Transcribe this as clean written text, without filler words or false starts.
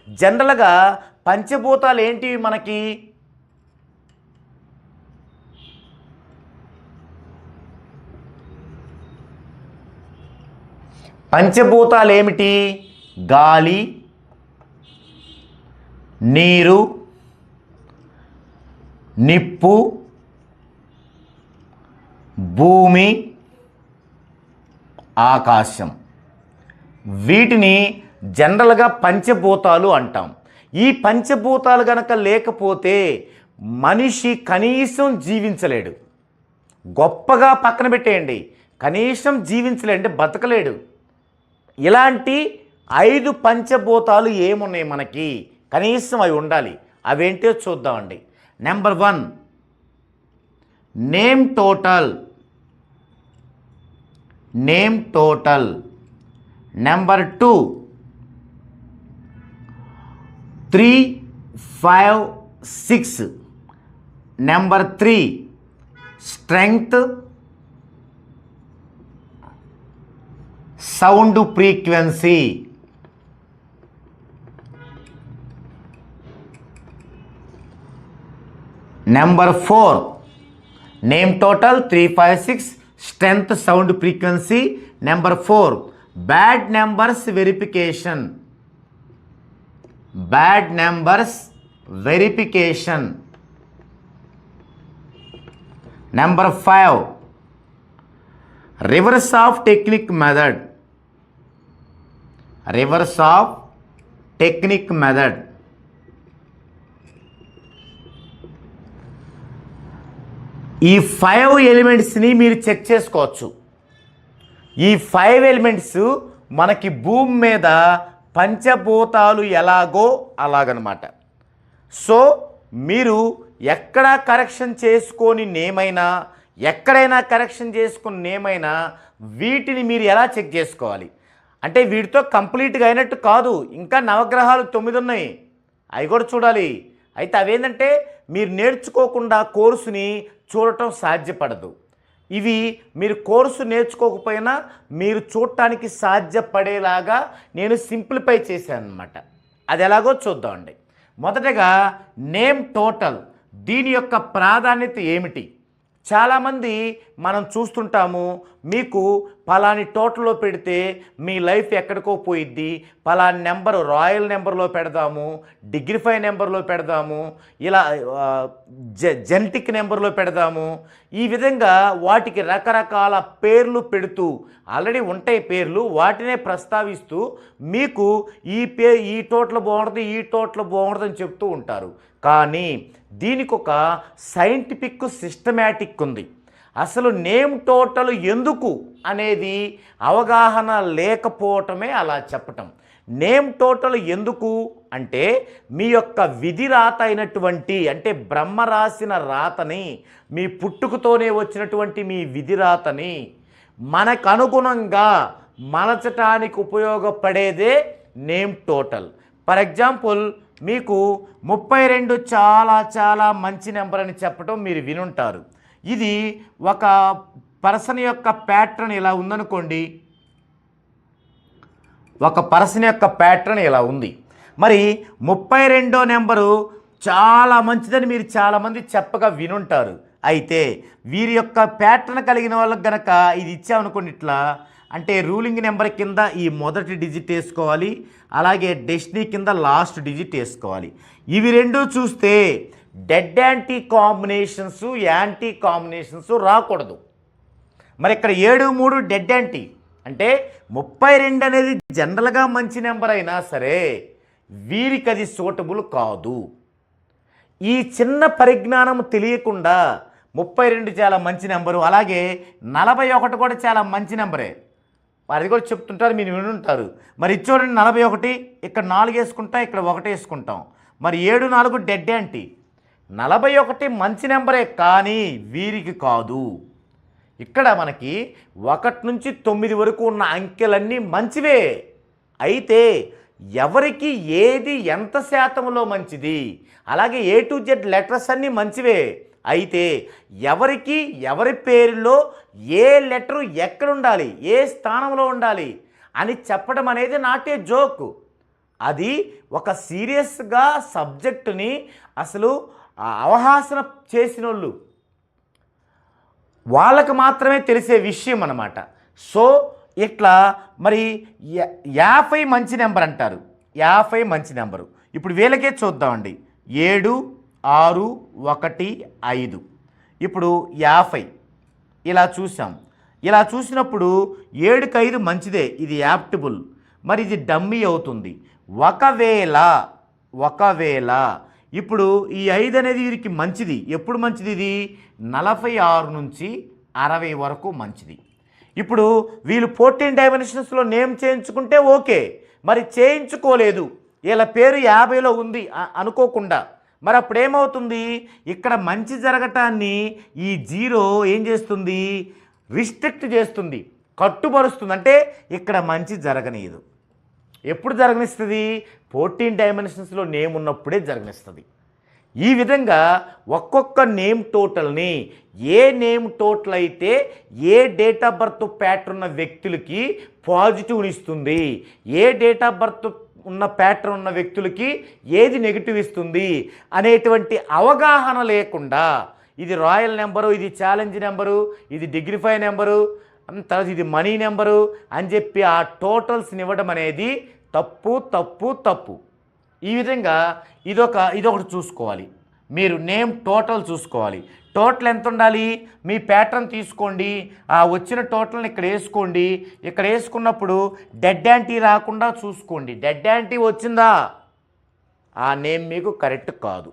జనరల్గా పంచభూతాలు ఏంటివి మనకి? పంచభూతాలు ఏమిటి? గాలి, నీరు, నిప్పు, భూమి, ఆకాశం. వీటిని జనరల్గా పంచభూతాలు అంటాం. ఈ పంచభూతాలు గనక లేకపోతే మనిషి కనీసం జీవించలేడు. గొప్పగా పక్కన పెట్టేయండి, కనీసం జీవించలేడు అంటే బతకలేడు. ఇలాంటి 5 పంచభూతాలు ఏమున్నాయి మనకి? కనీసం అవి ఉండాలి. అవేంటో చూద్దామండి. Number 1 name total. Name total. Number 2 3, 5, 6. Number 3 strength, sound frequency. Number 4 name total, 3, 5, 6 strength, sound frequency. Number 4 bad numbers verification. Bad numbers verification. Number 5 reverse of technique method. Reverse of technique method. ఈ 5 ఎలిమెంట్స్ని మీరు check చేసుకోవచ్చు. ఈ 5 elements మనకి భూమి మీద పంచభూతాలు ఎలాగో అలాగనమాట. సో మీరు ఎక్కడా కరెక్షన్ చేసుకొని నేమైనా, ఎక్కడైనా కరెక్షన్ చేసుకుని నేమైనా వీటిని మీరు ఎలా చెక్ చేసుకోవాలి అంటే వీటితో కంప్లీట్గా అయినట్టు కాదు. ఇంకా నవగ్రహాలు 9 ఉన్నాయి, అవి కూడా చూడాలి. అయితే అవేంటంటే మీరు నేర్చుకోకుండా కోర్సుని చూడటం సాధ్యపడదు. ఇవి మీరు కోర్సు నేర్చుకోకపోయినా మీరు చూడటానికి సాధ్యపడేలాగా నేను సింప్లిఫై చేశాను అన్నమాట. అది ఎలాగో చూద్దామండి. మొదటగా నేమ్ టోటల్. దీని యొక్క ప్రాధాన్యత ఏమిటి? చాలామంది మనం చూస్తుంటాము, మీకు పలాని టోటల్లో పెడితే మీ లైఫ్ ఎక్కడికో పోయిద్ది, పలాని నెంబర్ రాయల్ నెంబర్లో పెడదాము, డిగ్రిఫై నెంబర్లో పెడదాము, ఇలా జెనెటిక్ నెంబర్లో పెడదాము. ఈ విధంగా వాటికి రకరకాల పేర్లు పెడుతూ, ఆల్రెడీ ఉంటాయి పేర్లు, వాటినే ప్రస్తావిస్తూ మీకు ఈ టోటల్ బాగుంటుంది, ఈ టోటల్ బాగుంటుంది అని చెప్తూ ఉంటారు. కానీ దీనికి ఒక సైంటిఫిక్ సిస్టమేటిక్ ఉంది. అసలు నేమ్ టోటల్ ఎందుకు అనేది అవగాహన లేకపోవటమే అలా చెప్పటం. నేమ్ టోటల్ ఎందుకు అంటే మీ యొక్క విధి రాత అయినటువంటి, అంటే బ్రహ్మ రాసిన రాతని, మీ పుట్టుకతోనే వచ్చినటువంటి మీ విధి రాతని మనకు అనుగుణంగా మలచటానికి ఉపయోగపడేదే నేమ్ టోటల్. ఫర్ ఎగ్జాంపుల్, మీకు 32 చాలా చాలా మంచి నెంబర్ అని చెప్పడం మీరు వినుంటారు. ఇది ఒక పర్సన్ యొక్క ప్యాటర్న్ ఇలా ఉందనుకోండి. ఒక పర్సన్ యొక్క ప్యాటర్న్ ఇలా ఉంది. మరి 32వ నెంబరు చాలా మంచిదని మీరు చాలామంది చెప్పగా వినుంటారు. అయితే వీరి యొక్క ప్యాటర్న్ కలిగిన వాళ్ళకి గనక ఇది ఇచ్చామనుకోండి, ఇట్లా అంటే రూలింగ్ నెంబర్ కింద ఈ మొదటి డిజిట్ వేసుకోవాలి, అలాగే డెస్టినీ కింద లాస్ట్ డిజిట్ వేసుకోవాలి. ఇవి రెండు చూస్తే dead anti combinations, anti combinations రాకూడదు. మరి ఇక్కడ 7, 3 డెడ్ యాంటీ అంటే 32 అనేది జనరల్గా మంచి నెంబర్ అయినా సరే వీరికి అది సూటబుల్ కాదు. ఈ చిన్న పరిజ్ఞానం తెలియకుండా 32 చాలా మంచి నెంబరు, అలాగే 41 కూడా చాలా మంచి నెంబరే, అది కూడా చెప్తుంటారు, మీరు వినుంటారు. మరి ఇది చూడండి, 41 ఇక్కడ 4 వేసుకుంటాం, ఇక్కడ 1 వేసుకుంటాం. మరి 7, 4 డెడ్ యాంటీ. 41 మంచి నెంబరే కానీ వీరికి కాదు. ఇక్కడ మనకి 1 నుంచి 9 వరకు ఉన్న అంకెలన్నీ మంచివే. అయితే ఎవరికి ఏది ఎంత శాతంలో మంచిది, అలాగే A to Z లెటర్స్ అన్నీ మంచివే. అయితే ఎవరికి ఎవరి పేరులో ఏ లెటరు ఎక్కడ ఉండాలి, ఏ స్థానంలో ఉండాలి అని చెప్పడం అనేది నాట్ ఏ జోక్. అది ఒక సీరియస్గా సబ్జెక్టుని అసలు అవహాసన చేసిన వాళ్ళకు మాత్రమే తెలిసే విషయం అన్నమాట. సో ఇట్లా మరి 50 మంచి నెంబర్ అంటారు. 50 మంచి నెంబరు. ఇప్పుడు వీళ్ళకే చూద్దామండి. 7, 6, 1, 5. ఇప్పుడు 50 ఇలా చూసాం. ఇలా చూసినప్పుడు 7కి 5 మంచిదే, ఇది యాప్టబుల్. మరి ఇది డమ్మీ అవుతుంది. ఒకవేళ ఇప్పుడు ఈ 5 అనేది వీరికి మంచిది. ఎప్పుడు మంచిది? ఇది 46 నుంచి 60 వరకు మంచిది. ఇప్పుడు వీళ్ళు 14 డైమెన్షన్స్లో నేమ్ చేయించుకుంటే ఓకే, మరి చేయించుకోలేదు, వీళ్ళ పేరు 50లో ఉంది అనుకోకుండా, మరి అప్పుడు ఏమవుతుంది? ఇక్కడ మంచి జరగటాన్ని ఈ 0 ఏం చేస్తుంది? రిస్ట్రిక్ట్ చేస్తుంది, కట్టుబరుస్తుంది. అంటే ఇక్కడ మంచి జరగనీయదు. ఎప్పుడు జరగనిస్తుంది? 14 డైమెన్షన్స్లో నేమ్ ఉన్నప్పుడే జరగనిస్తుంది. ఈ విధంగా ఒక్కొక్క నేమ్ టోటల్ని, ఏ నేమ్ టోటల్ అయితే ఏ డేట్ ఆఫ్ బర్త్ ప్యాటర్న్ ఉన్న వ్యక్తులకి పాజిటివ్ని ఇస్తుంది, ఏ డేట్ ఆఫ్ బర్త్ ఉన్న ప్యాటర్న్ ఉన్న వ్యక్తులకి ఏది నెగిటివ్ ఇస్తుంది అనేటువంటి అవగాహన లేకుండా, ఇది రాయల్ నెంబరు, ఇది ఛాలెంజ్ నెంబరు, ఇది డిగ్నిఫై నెంబరు, తర్వాత ఇది మనీ నెంబరు అని చెప్పి ఆ టోటల్స్ని ఇవ్వడం అనేది తప్పు. ఈ విధంగా ఇదొకటి చూసుకోవాలి. మీరు నేమ్ టోటల్ చూసుకోవాలి. టోటల్ ఎంత ఉండాలి? మీ ప్యాటర్న్ తీసుకోండి, ఆ వచ్చిన టోటల్ని ఇక్కడ వేసుకోండి. ఇక్కడ వేసుకున్నప్పుడు డెడ్ యాంటీ రాకుండా చూసుకోండి. డెడ్ యాంటీ వచ్చిందా, ఆ నేమ్ మీకు కరెక్ట్ కాదు.